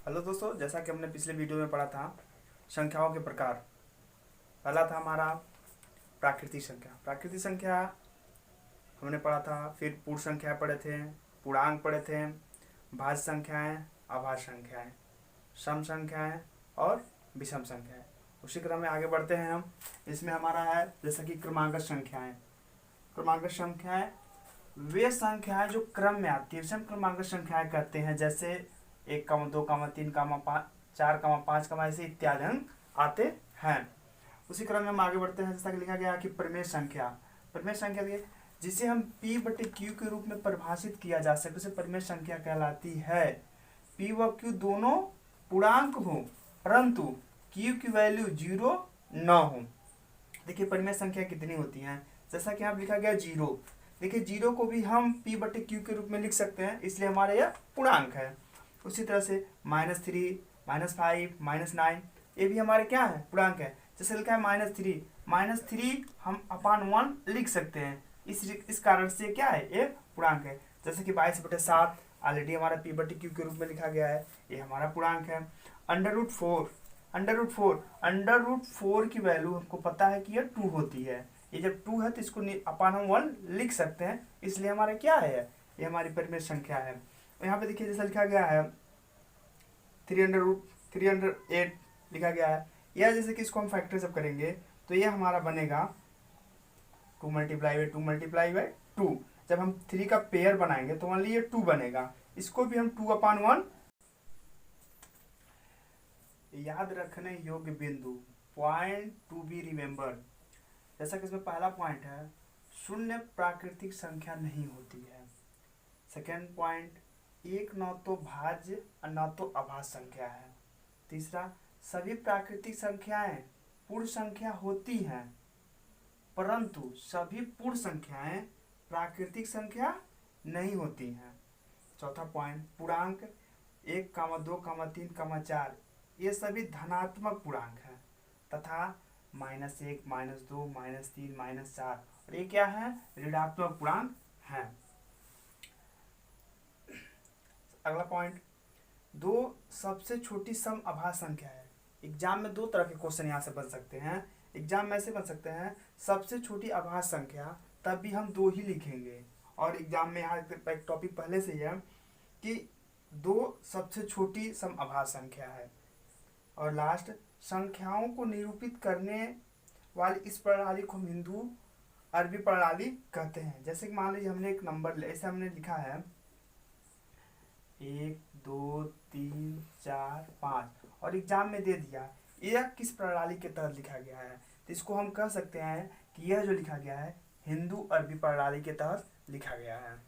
Hello दोस्तों, जैसा कि हमने पिछले वीडियो में पढ़ा था संख्याओं के प्रकार। पहला था हमारा प्राकृतिक संख्या। प्राकृतिक संख्या हमने पढ़ा था, फिर पूर्ण संख्या पढ़े थे, पूर्णांक पढ़े थे, भाज्य संख्याएं, अभाज्य संख्याएं, सम संख्याएं और विषम संख्याएं। उसी क्रम में आगे बढ़ते हैं हम। इसमें हमारा है जैसा कि क्रमांकन संख्याएं। क्रमांकन संख्याएं वे संख्याएं जो क्रम में आती है, विषम क्रमांकन संख्याएं कहते हैं। जैसे 1, 2, 3, 5, 4, 5 ऐसे इत्यादि अंक आते हैं। उसी क्रम में हम आगे बढ़ते हैं। जैसा कि लिखा गया कि परिमेय संख्या। परिमेय संख्या जिसे हम P/Q के रूप में परिभाषित किया जा सकता है, उसे परिमेय संख्या कहलाती है। P व Q दोनों पूर्णांक हो परंतु Q की वैल्यू 0 न हो। देखिए परिमेय संख्या कितनी होती हैं। जैसा कि यहाँ लिखा गया 0। देखिए 0 को भी हम P/Q के रूप में लिख सकते हैं, इसलिए हमारे यह पूर्णांक है। उसी तरह से -3, -5, -9 ये भी हमारे क्या है, पूर्णांक है। जैसे लिखा है -3 हम अपान 1 लिख सकते हैं। इस कारण से क्या है, ये पूर्णांक है। जैसे कि 22/7 ऑलरेडी हमारा P/Q के रूप में लिखा गया है, ये हमारा पूर्णांक है। √4 की वैल्यू हमको पता है कि ये 2 होती है। ये जब 2 है तो इसको अपान हम 1 लिख सकते हैं, इसलिए हमारा क्या है, ये हमारी परिमेय संख्या है। यहाँ पे देखिए जैसा लिखा गया है 308 लिखा गया है। या जैसे कि इसको हम फैक्टर जब करेंगे तो ये हमारा बनेगा 2 × 2। जब हम 3 का पेयर बनाएंगे तो ओनली ये 2 बनेगा। इसको भी हम 2/1 याद रखने योग्य बिंदु, पॉइंट टू बी रिमेम्बर। जैसा कि इसमें पहला पॉइंट है, शून्य प्राकृतिक संख्या नहीं होती है। सेकेंड पॉइंट, एक न तो भाज्य और न तो अभाज्य संख्या है। तीसरा, सभी प्राकृतिक संख्याएं पूर्ण संख्या होती हैं परंतु सभी पूर्ण संख्याएं प्राकृतिक संख्या नहीं होती हैं। चौथा पॉइंट, पूर्णांक 1, 2, 3, 4 ये सभी धनात्मक पूर्णांक हैं तथा -1, -2, -3, -4 और ये क्या है, ऋणात्मक पूर्णांक हैं। अगला पॉइंट, दो सबसे छोटी सम अभाज्य संख्या है। एग्जाम में दो तरह के क्वेश्चन यहाँ से बन सकते हैं। एग्जाम में ऐसे बन सकते हैं, सबसे छोटी अभाज्य संख्या, तब भी हम 2 ही लिखेंगे। और एग्जाम में यहाँ एक टॉपिक पहले से ही है कि 2 सबसे छोटी सम अभाज्य संख्या है। और लास्ट, संख्याओं को निरूपित करने वाली इस प्रणाली को हम हिंदू अरबी प्रणाली कहते हैं। जैसे कि मान लीजिए हमने एक नंबर ऐसे हमने लिखा है 1, 2, 3, 4, 5 और एग्जाम में दे दिया, यह किस प्रणाली के तहत लिखा गया है, तो इसको हम कह सकते हैं कि यह जो लिखा गया है हिंदू अरबी प्रणाली के तहत लिखा गया है।